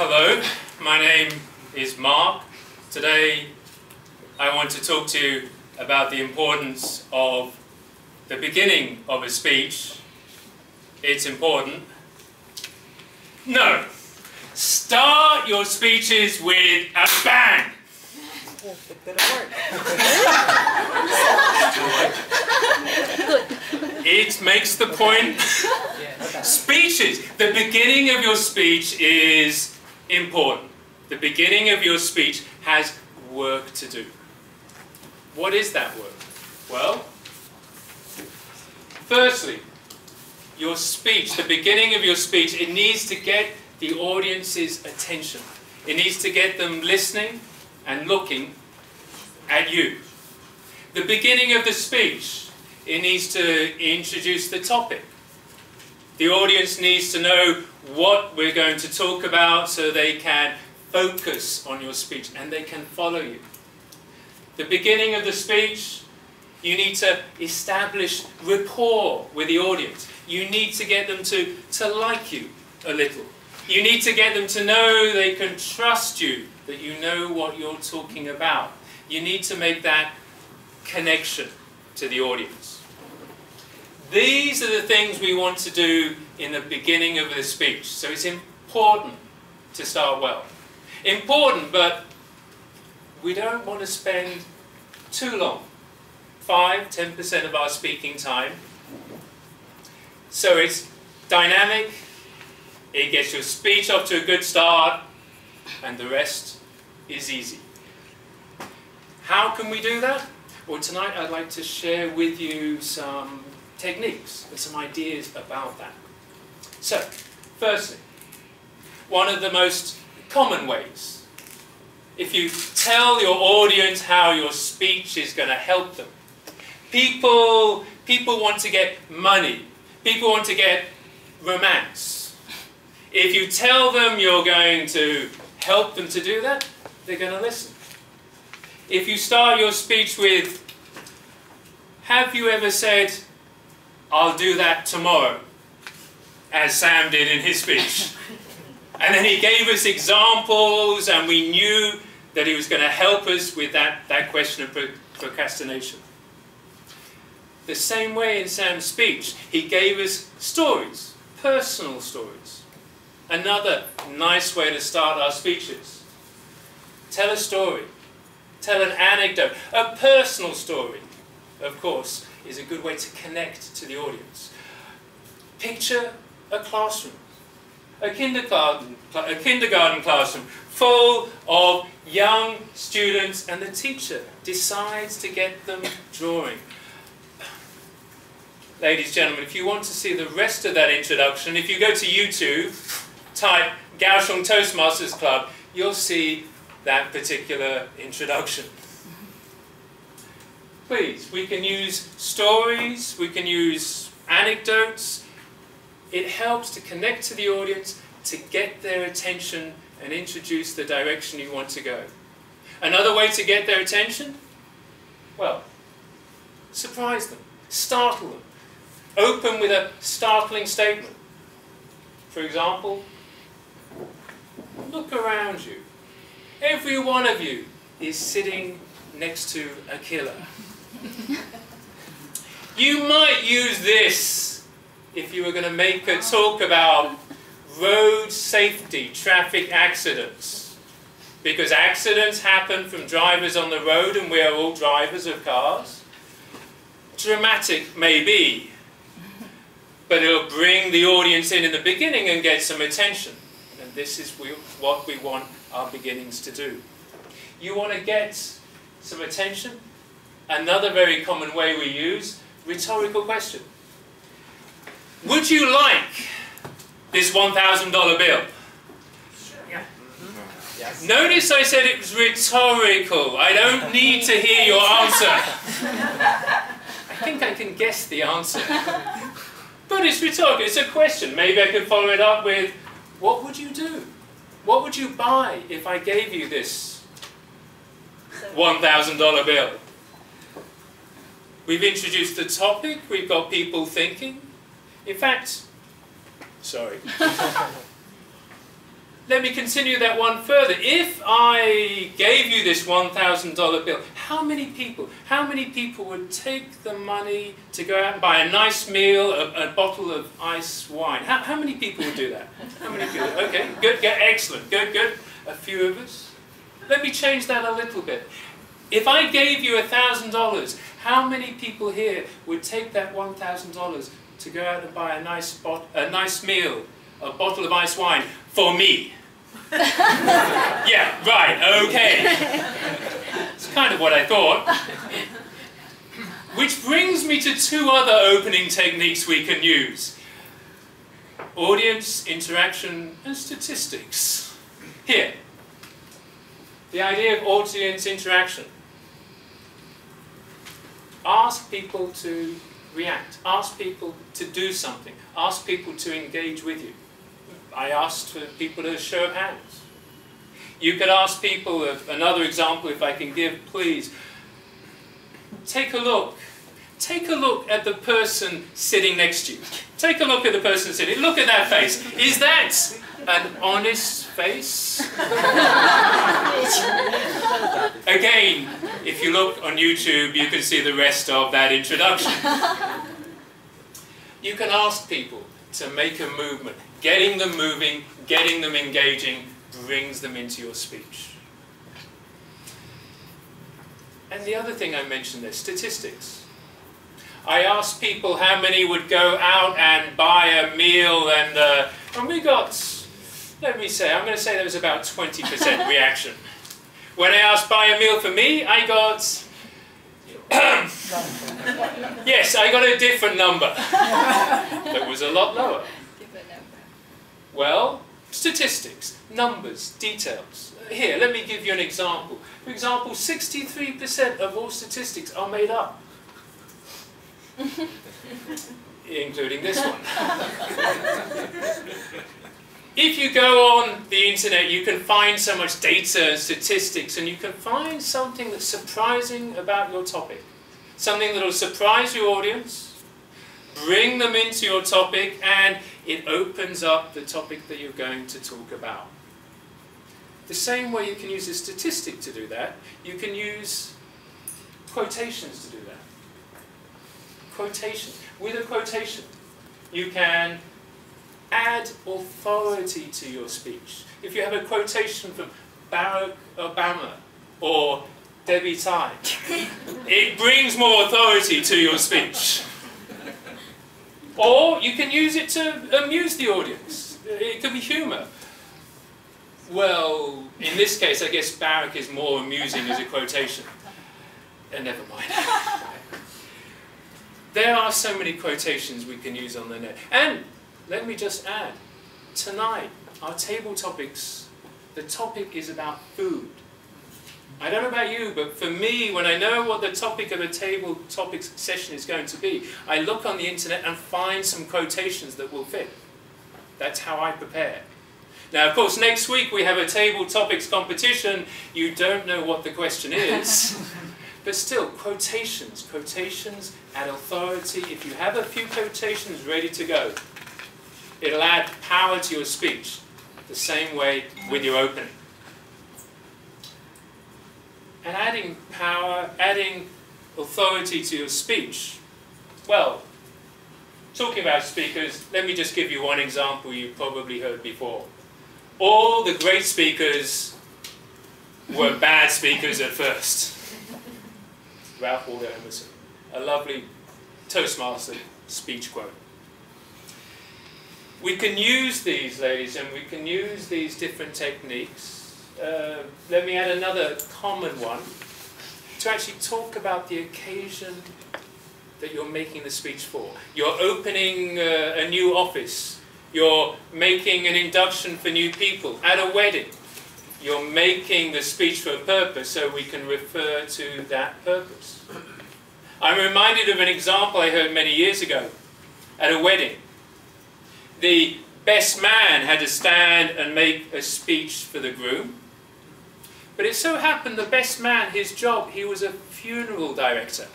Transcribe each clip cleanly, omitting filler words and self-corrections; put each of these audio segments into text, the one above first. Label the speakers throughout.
Speaker 1: Hello, my name is Mark. Today I want to talk to you about the importance of the beginning of a speech. It's important. No. Start your speeches with a bang. It makes the point. Speeches. The beginning of your speech is important. The beginning of your speech has work to do. What is that work? Well, firstly, your speech, the beginning of your speech, it needs to get the audience's attention. It needs to get them listening and looking at you. The beginning of the speech, it needs to introduce the topic. The audience needs to know what we're going to talk about so they can focus on your speech and they can follow you. The beginning of the speech, you need to establish rapport with the audience. You need to get them to like you a little. You need to get them to know they can trust you, that you know what you're talking about. You need to make that connection to the audience. These are the things we want to do in the beginning of the speech. So it's important to start well. Important, but we don't want to spend too long. 5–10% of our speaking time. So it's dynamic, it gets your speech off to a good start, and the rest is easy. How can we do that? Well, tonight I'd like to share with you some techniques and some ideas about that. So, firstly, one of the most common ways, if you tell your audience how your speech is going to help them. People want to get money. People want to get romance. If you tell them you're going to help them to do that, they're going to listen. If you start your speech with, have you ever said, I'll do that tomorrow, as Sam did in his speech. And then he gave us examples and we knew that he was going to help us with that question of procrastination. The same way in Sam's speech, he gave us stories, personal stories. Another nice way to start our speeches. Tell a story. Tell an anecdote. A personal story, of course, is a good way to connect to the audience. Picture a classroom. A kindergarten classroom full of young students, and the teacher decides to get them drawing. Ladies and gentlemen, if you want to see the rest of that introduction, if you go to YouTube, type Kaohsiung Toastmasters Club, you'll see that particular introduction. Please, we can use stories, we can use anecdotes. It helps to connect to the audience, to get their attention and introduce the direction you want to go. Another way to get their attention? Well, surprise them, startle them. Open with a startling statement. For example, look around you. Every one of you is sitting next to a killer. You might use this if you were going to make a talk about road safety, traffic accidents. Because accidents happen from drivers on the road and we are all drivers of cars. Dramatic, maybe. But it'll bring the audience in the beginning and get some attention. And this is what we want our beginnings to do. You want to get some attention? Another very common way we use, rhetorical question. Would you like this $1,000 bill?
Speaker 2: Yeah.
Speaker 1: Yes. Notice I said it was rhetorical. I don't need to hear your answer. I think I can guess the answer. But it's rhetorical, it's a question. Maybe I could follow it up with, what would you do? What would you buy if I gave you this $1,000 bill? We've introduced the topic, we've got people thinking. In fact, sorry. let me continue that one further. If I gave you this $1,000 bill, how many people would take the money to go out and buy a nice meal, a bottle of ice wine? How many people would do that? How many people? Okay, good, excellent, good. A few of us. Let me change that a little bit. If I gave you $1,000, how many people here would take that $1,000 to go out and buy a nice meal, a bottle of ice wine for me? Yeah, right, okay. It's kind of what I thought. Which brings me to two other opening techniques we can use. Audience interaction and statistics. Here, the idea of audience interaction. Ask people to react. Ask people to do something. Ask people to engage with you. I asked for people to show of hands. You could ask people, another example if I can give, please. Take a look. Take a look at the person sitting next to you. Take a look at the person sitting. Look at that face. Is that an honest face? Again, if you look on YouTube, you can see the rest of that introduction. You can ask people to make a movement. Getting them moving, getting them engaging, brings them into your speech. And the other thing I mentioned there, statistics. I asked people how many would go out and buy a meal, and we got, let me say, I'm going to say there was about 20% reaction. When I asked buy a meal for me, I got, yes, I got a different number. That was a lot lower. Well, statistics, numbers, details. Here, let me give you an example. For example, 63% of all statistics are made up. Including this one. If you go on the internet, you can find so much data and statistics, and you can find something that's surprising about your topic. Something that will surprise your audience, bring them into your topic, and it opens up the topic that you're going to talk about. The same way you can use a statistic to do that, you can use quotations to do that. Quotation. With a quotation, you can add authority to your speech. If you have a quotation from Barack Obama or Debbie Ty, it brings more authority to your speech. Or you can use it to amuse the audience. It could be humour. Well, in this case, I guess Barack is more amusing as a quotation. Never mind. There are so many quotations we can use on the net. And let me just add, tonight, our table topics, the topic is about food. I don't know about you, but for me, when I know what the topic of a table topics session is going to be, I look on the internet and find some quotations that will fit. That's how I prepare. Now, of course, next week we have a table topics competition. You don't know what the question is. But still, quotations add authority. If you have a few quotations ready to go, it'll add power to your speech, the same way with your opening. And adding power, adding authority to your speech, well, talking about speakers, let me just give you one example you've probably heard before. All the great speakers were bad speakers at first. Ralph Waldo Emerson, a lovely Toastmaster speech quote. We can use these, ladies, and we can use these different techniques. Let me add another common one to actually talk about the occasion that you're making the speech for. You're opening a new office. You're making an induction for new people at a wedding. You're making the speech for a purpose, so we can refer to that purpose. I'm reminded of an example I heard many years ago at a wedding. The best man had to stand and make a speech for the groom. But it so happened the best man, his job, he was a funeral director.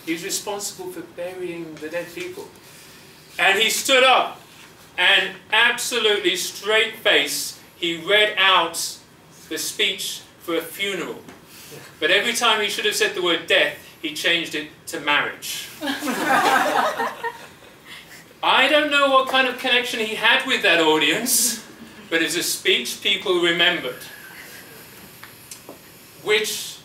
Speaker 1: He was responsible for burying the dead people. And he stood up and absolutely straight face he read out the speech for a funeral. But every time he should have said the word death, he changed it to marriage. I don't know what kind of connection he had with that audience, but it's a speech people remembered. Which,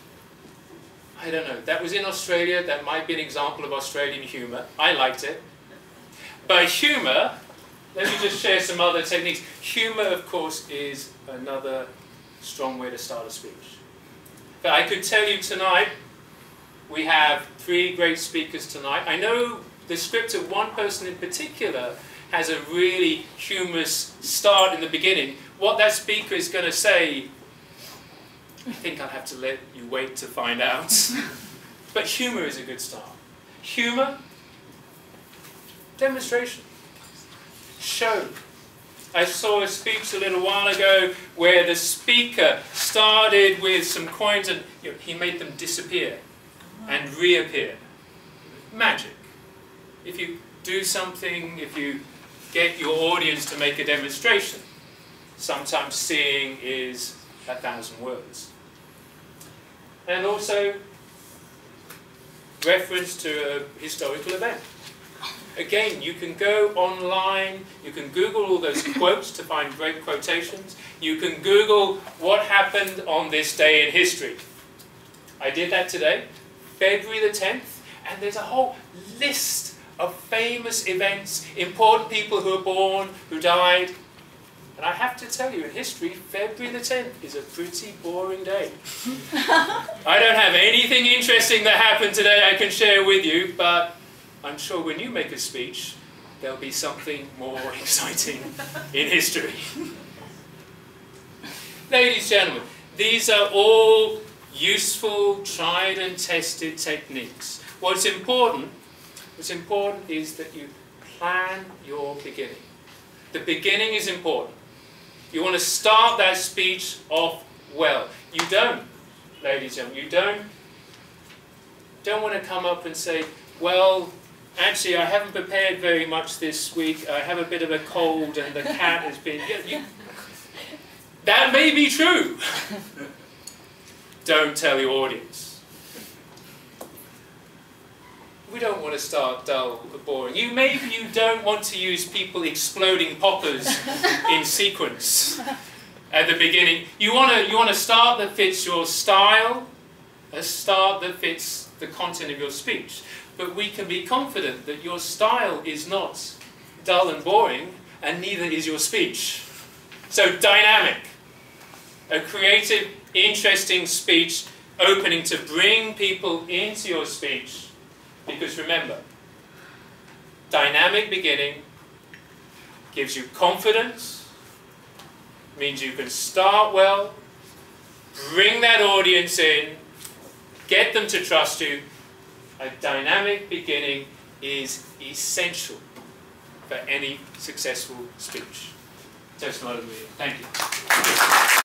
Speaker 1: I don't know, that was in Australia. That might be an example of Australian humour. I liked it. By humour, let me just share some other techniques. Humour, of course, is another strong way to start a speech. But I could tell you tonight, we have 3 great speakers tonight. I know the script of one person in particular has a really humorous start in the beginning. What that speaker is going to say, I think I'll have to let you wait to find out. But humour is a good start. Humour, demonstration, show. I saw a speech a little while ago where the speaker started with some coins and he made them disappear and reappear. Magic. If you do something, if you get your audience to make a demonstration, sometimes seeing is 1,000 words. And also reference to a historical event. Again, you can go online, you can Google all those quotes to find great quotations. You can Google what happened on this day in history. I did that today, February the 10th, and there's a whole list of famous events, important people who were born, who died. And I have to tell you, in history, February the 10th is a pretty boring day. I don't have anything interesting that happened today I can share with you, but I'm sure when you make a speech, there'll be something more exciting in history. Ladies and gentlemen, these are all useful, tried and tested techniques. What's important is that you plan your beginning. The beginning is important. You want to start that speech off well. You don't, ladies and gentlemen, you don't want to come up and say, well, actually, I haven't prepared very much this week. I have a bit of a cold and the cat has been... That may be true. Don't tell your audience. We don't want to start dull or boring. Maybe you don't want to use people exploding poppers in sequence at the beginning. You want a start that fits your style, a start that fits the content of your speech. But we can be confident that your style is not dull and boring, and neither is your speech. So dynamic, a creative, interesting speech opening to bring people into your speech. Because remember, dynamic beginning gives you confidence, means you can start well, bring that audience in, get them to trust you. A dynamic beginning is essential for any successful speech. Thank you.